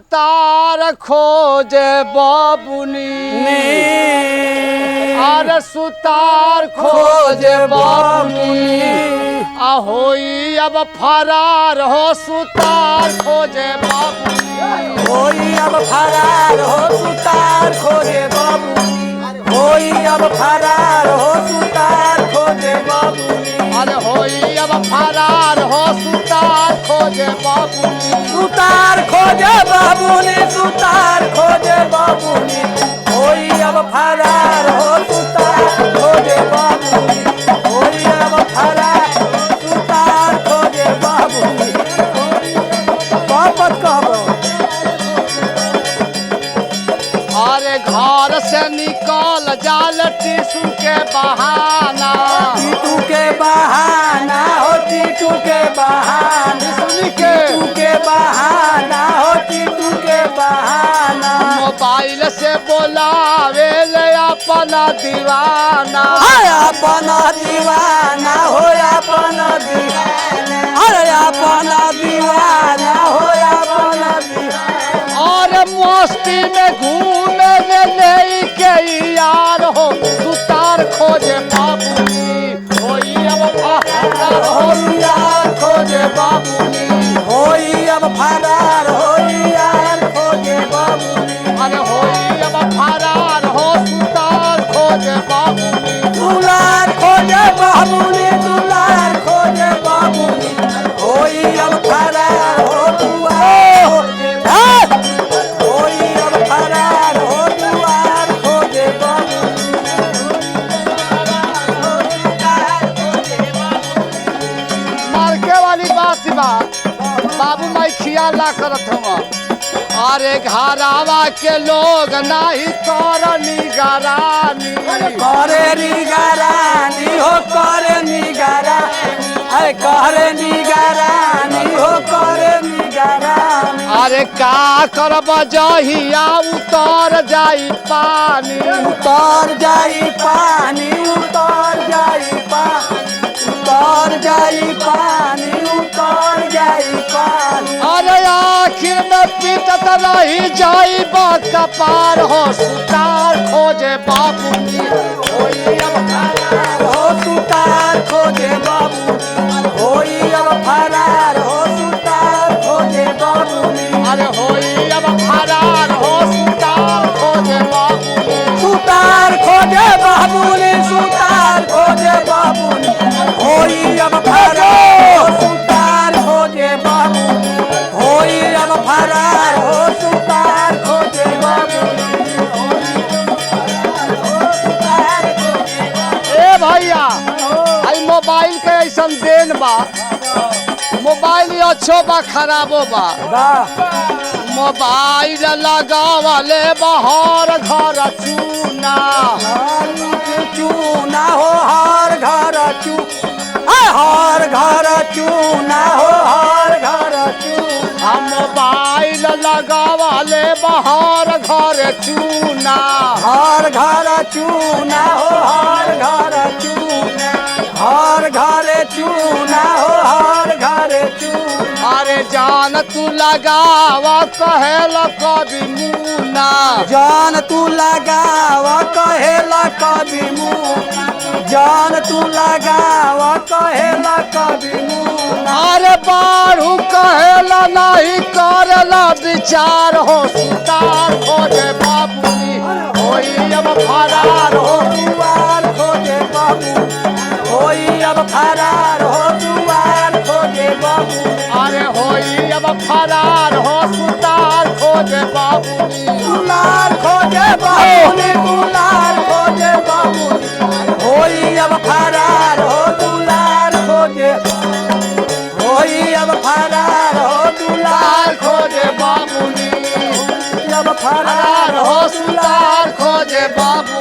तार खोजे बाबुनी अरे सुतार खोजे बाबुनी होई अब फरार हो सुतार खोजे बाबुनी होई अब फरार हो सुतार खोजे बाबुनी होई अब फरार हो सुतार खोजे बाबुनी अरे होई अब फरार हो सुतार खोजे बाबुनी सुतार खोजे बाबुनी सुतार खोजे बाबुनी होई अब फरार हो सुतार खोजे बाबुनी होई अब फरार सुतार खोजे बाबुनी वापस कहो अरे घर से निकल जाल टिशू के बहाना टीटू के बहाना हो टीटू के बहाना टीटू के बहाना हो टीटू के बहाना मोबाइल से बोलावे ले अपना दीवाना अपना दीवाना हो अपना दीवाना अरे अपना दीवाना हो अपना दीवाना और मस्ती में घूमे ले के यार हो सुतार खोजे बाबुनी होई अब फरार हो यार खोजे बाबुनी होई अब फरार हो यार खोजे बाबुनी अरे होई अब फरार हो सुतार खोजे बाबुनी दुलार खोजे बाबुनी दुलार खोजे बाबुनी होई अब फरार हो दुआर होई अब फरार हो दुआर खोजे बाबुनी मार्के वाली बात बा बाबू माई खियाल ना करत हम अरे घरावा के लोग नाही कर निगरानी करे निगरानी हो करे निगरानी अरे करे निगरानी हो करे निगरानी अरे का करब जहिया उतर जाई पानी उतर जाई पानी उतर जाई पानी उतर जाई पानी उतर जाई पानी अरे आखिर में पीटत रही जाई कपार हो सुतार खोजे बाबुनी होई अब फरार हो सुतार खोजे बाबुनी होई अब फरार हो सुतार खोजे बाबुनी अरे होई अब फरार हो सुतार खोजे बाबुनी सुतार खोजे बाबुनी सुतार खोजे बाबुनी होई अब फरार हो सुतार खोजे बाबुनी होई अब फरार हो सुतार खोजे बाबुनी ए भैया आई मोबाइल के ऐसा देन बा मोबाइल अच्छो बा खराबो बा मोबाइल लगावले बहर घर चूना चूना हो हर घर चू हर घर चूना हो हर घर चूना हम मोबाइल लगावले बहर घर चूना हर घर चूना हो हर घर चूना हर घर चूना हो हर घर चूना अरे जान तू लगावा कहेल कभी मुना जान तू लगावा कहेला कभी मुँह जान तू लगावा कहेला कभी मुँह अरे बारू कहेला नहीं करेला विचार हो सुतार खोजे बाबुनी होई अब फरार हो दुआर खोजे बाबू होई अब फरार हो दुआर खोजे बाबू अरे होई अब फरार हो सुतार खोजे बाबुनी दुलार खोजे बाबू दुलार खोजे बाबू होई अब फरार हो दुलार खोजे होई अब फरार हो दुलार खोजे बाबुनी अब फरार फरार हो सुतार खोजे बाबुनी